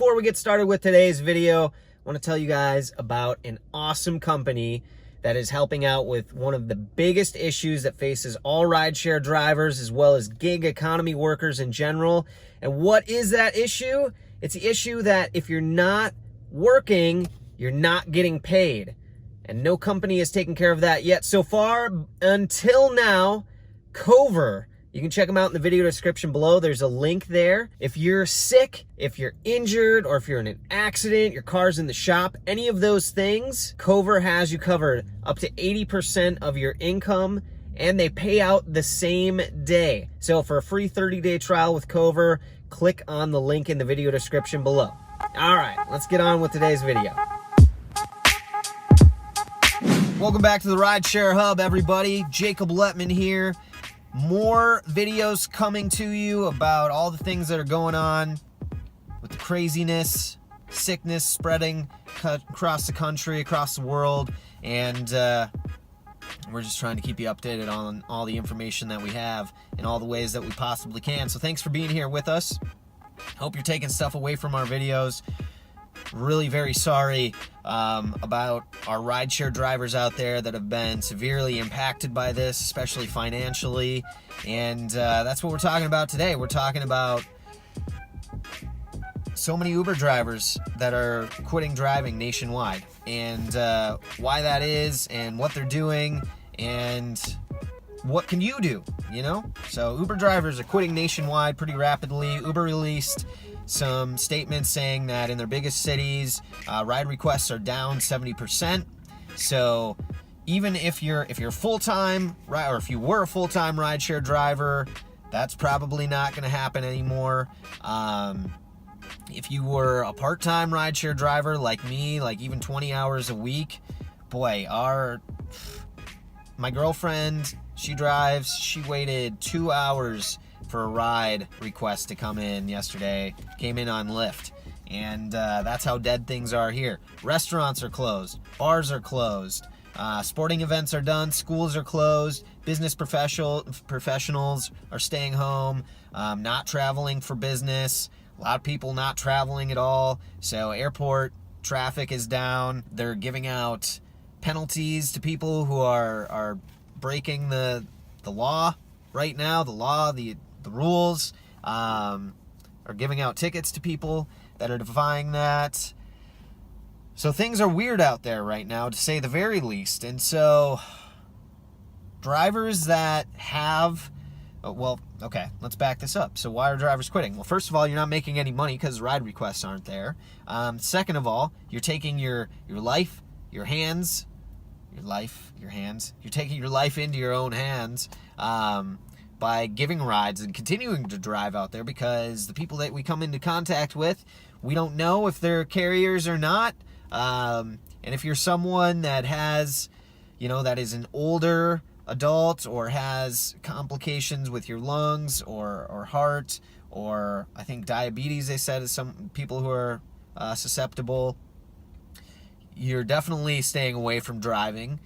Before we get started with today's video, I want to tell you guys about an awesome company that is helping out with one of the biggest issues that faces all rideshare drivers as well as gig economy workers in general. And what is that issue? It's the issue that if you're not working, you're not getting paid. And no company has taken care of that yet so far until now. Cover. You can check them out in the video description below. There's a link there. If you're sick, if you're injured, or if you're in an accident, your car's in the shop, any of those things, Cover has you covered up to 80% of your income, and they pay out the same day. So for a free 30-day trial with Cover, click on the link in the video description below. All right, let's get on with today's video. Welcome back to the Rideshare Hub, everybody. Jacob Letman here. More videos coming to you about all the things that are going on with the craziness, sickness spreading across the country, across the world, and we're just trying to keep you updated on all the information that we have in all the ways that we possibly can. So thanks for being here with us. Hope you're taking stuff away from our videos. Really very sorry about our rideshare drivers out there that have been severely impacted by this, especially financially, and that's what we're talking about today. We're talking about so many Uber drivers that are quitting driving nationwide, and why that is, and what they're doing, and what can you do, you know? So Uber drivers are quitting nationwide pretty rapidly. Uber released some statements saying that in their biggest cities, ride requests are down 70%. So even if you're full-time, or if you were a full-time rideshare driver, that's probably not going to happen anymore. If you were a part-time rideshare driver like me, like even 20 hours a week, boy, my girlfriend, she drives, she waited 2 hours for a ride request to come in yesterday. Came in on Lyft, and that's how dead things are here. Restaurants are closed, bars are closed, sporting events are done, schools are closed, business professionals are staying home, not traveling for business, a lot of people not traveling at all, so airport traffic is down. They're giving out penalties to people who are breaking the law right now. The rules are giving out tickets to people that are defying that. So things are weird out there right now, to say the very least. And so drivers that have, okay, let's back this up. So why are drivers quitting? Well, first of all, you're not making any money because ride requests aren't there. Second of all, you're taking your life, your hands, you're taking your life into your own hands, by giving rides and continuing to drive out there, because the people that we come into contact with, we don't know if they're carriers or not. And if you're someone that has, that is an older adult or has complications with your lungs or heart, or I think diabetes, they said, is some people who are susceptible, you're definitely staying away from driving.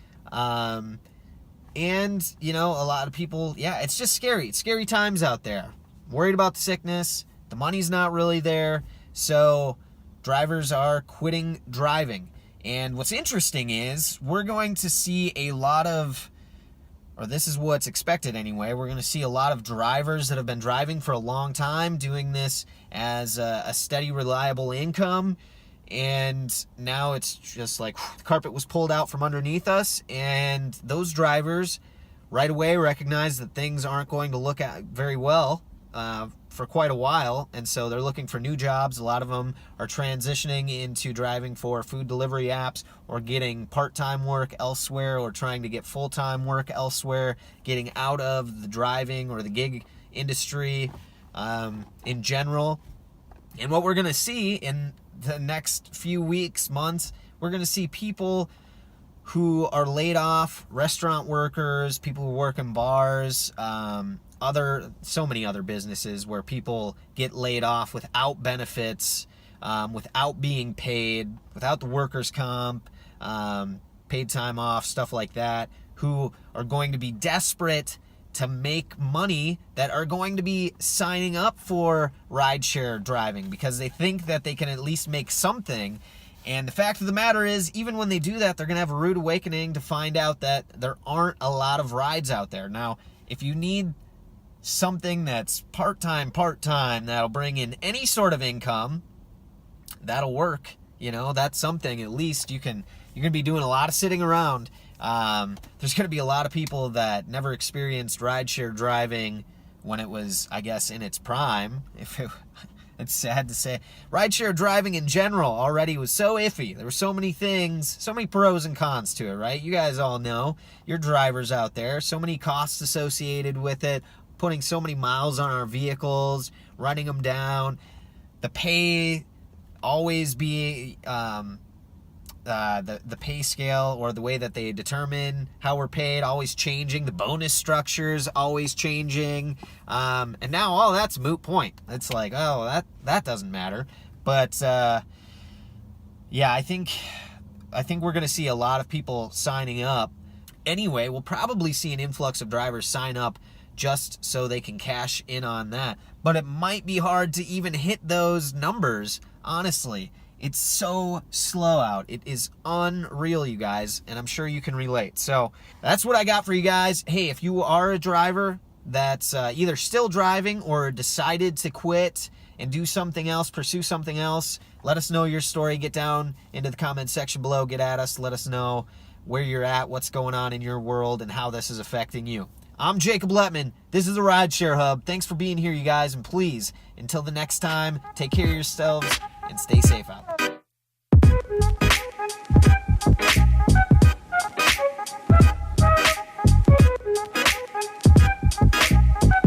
And, a lot of people, it's just scary. It's scary times out there. Worried about the sickness. The money's not really there. So drivers are quitting driving. And what's interesting is we're going to see a lot of, or this is what's expected anyway, we're going to see a lot of drivers that have been driving for a long time doing this as a steady, reliable income. And now it's just like the carpet was pulled out from underneath us, and those drivers right away recognize that things aren't going to look at very well for quite a while, and so they're looking for new jobs. A lot of them are transitioning into driving for food delivery apps, or getting part-time work elsewhere, or trying to get full-time work elsewhere, getting out of the driving or the gig industry in general. And what we're going to see in the next few weeks, months, we're going to see people who are laid off, restaurant workers, people who work in bars, so many other businesses where people get laid off without benefits, without being paid, without the workers' comp, paid time off, stuff like that, who are going to be desperate to make money that are going to be signing up for rideshare driving because they think that they can at least make something. And the fact of the matter is, even when they do that, they're going to have a rude awakening to find out that there aren't a lot of rides out there. Now, if you need something that's part-time, that'll bring in any sort of income, that'll work. You know, that's something. At least you're going to be doing a lot of sitting around. There's going to be a lot of people that never experienced rideshare driving when it was, I guess, in its prime. It's sad to say. Rideshare driving in general already was so iffy. There were so many things, so many pros and cons to it, right? You guys all know. You're drivers out there. So many costs associated with it. Putting so many miles on our vehicles. Running them down. The pay always be... the pay scale or the way that they determine how we're paid always changing. The bonus structures always changing. And now all that's a moot point. It's like, oh, that doesn't matter. But yeah, I think we're going to see a lot of people signing up. Anyway, we'll probably see an influx of drivers sign up just so they can cash in on that. But it might be hard to even hit those numbers, honestly. It's so slow out. It is unreal, you guys, and I'm sure you can relate. So that's what I got for you guys. Hey, if you are a driver that's either still driving or decided to quit and do something else, pursue something else, let us know your story. Get down into the comment section below. Get at us. Let us know where you're at, what's going on in your world, and how this is affecting you. I'm Jacob Letman. This is the Rideshare Hub. Thanks for being here, you guys, and please, until the next time, take care of yourselves and stay safe out there.